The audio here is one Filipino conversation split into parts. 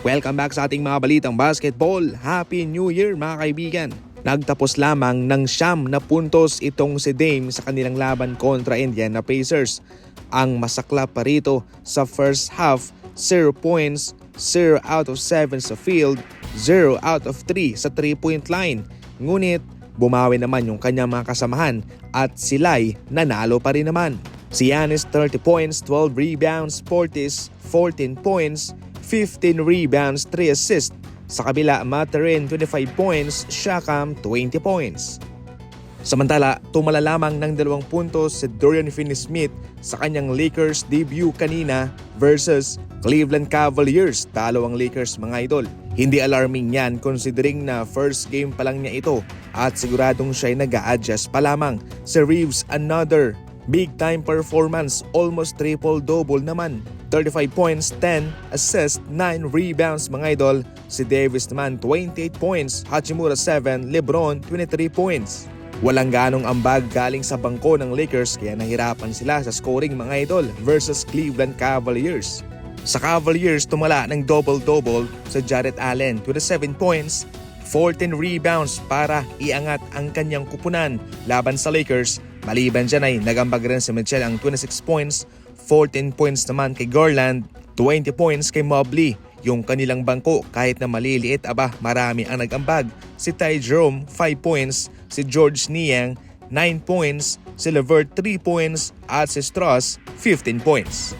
Welcome back sa ating mga balitang basketball. Happy New Year mga kaibigan. Nagtapos lamang ng 9 na puntos itong si Dame sa kanilang laban kontra Indiana Pacers. Ang masaklap pa rito sa first half, 0 points, 0 out of 7 sa field, 0 out of 3 sa 3-point line. Ngunit bumawi naman yung kanyang mga kasamahan at sila'y nanalo pa rin naman. Si Giannis 30 points, 12 rebounds, Portis 14 points, 15 rebounds, 3 assists. Sa kabila, Mathurin 25 points, Siakam 20 points. Samantala, tumala lamang ng 2 puntos si Dorian Finney-Smith sa kanyang Lakers debut kanina versus Cleveland Cavaliers. Talo ang Lakers mga idol. Hindi alarming yan considering na first game pa lang niya ito at siguradong siya'y nag-a-adjust pa lamang. Si Reeves another big time performance, almost triple-double naman. 35 points, 10 assists, 9 rebounds mga idol. Si Davis naman 28 points, Hachimura 7, LeBron 23 points. Walang ganong ambag galing sa bangko ng Lakers kaya nahirapan sila sa scoring mga idol versus Cleveland Cavaliers. Sa Cavaliers tumala ng double-double sa Jarrett Allen, 27 points, 14 rebounds para iangat ang kanyang kupunan laban sa Lakers. Maliban dyan ay nagambag rin si Mitchell ang 26 points, 14 points naman kay Garland, 20 points kay Mobley. Yung kanilang bangko kahit na maliliit marami ang nagambag. Si Ty Jerome 5 points, si George Niang 9 points, si LeVert 3 points at si Strauss 15 points.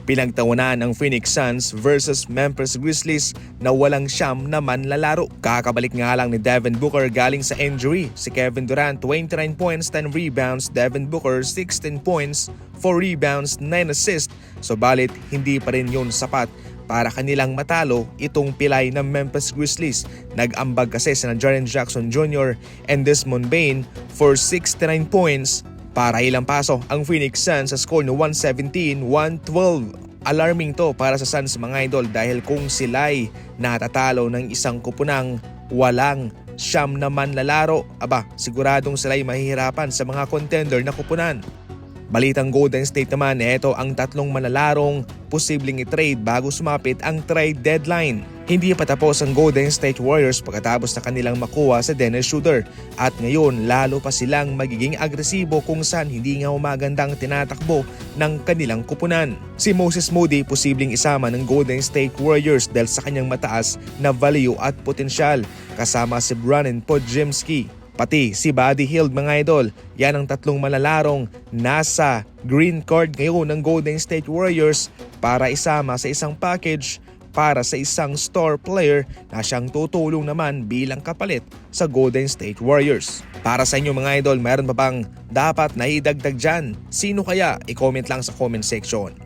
Pinagtawanan ng Phoenix Suns versus Memphis Grizzlies na walang siyam na manlalaro. Kakabalik nga lang ni Devin Booker galing sa injury. Si Kevin Durant 29 points, 10 rebounds, Devin Booker 16 points, 4 rebounds, 9 assists. Subalit hindi pa rin yun sapat para kanilang matalo itong pilay ng Memphis Grizzlies. Nag-ambag kasi sina Jaren Jackson Jr. and Desmond Bane for 69 points. Para ilang paso ang Phoenix Suns sa score na 117-112. Alarming to para sa Suns mga idol dahil kung sila'y natatalo ng isang kupunang walang siyam na manlalaro, siguradong sila'y mahihirapan sa mga contender na kupunan. Balitang Golden State naman, ito ang 3 manlalarong posibleng i-trade bago sumapit ang trade deadline. Hindi pa tapos ang Golden State Warriors pagkatapos na kanilang makuha sa Dennis Schroeder at ngayon lalo pa silang magiging agresibo kung saan hindi nga umagandang tinatakbo ng kanilang kupunan. Si Moses Moody posibleng isama ng Golden State Warriors dahil sa kanyang mataas na value at potensyal kasama si Brandon Podziemski. Pati si Buddy Hield mga idol, yan ang 3 manlalarong nasa green card ngayon ng Golden State Warriors para isama sa isang package para sa isang star player na siyang tutulong naman bilang kapalit sa Golden State Warriors. Para sa inyo mga idol, mayroon pa bang dapat na idagdag dyan? Sino kaya? I-comment lang sa comment section.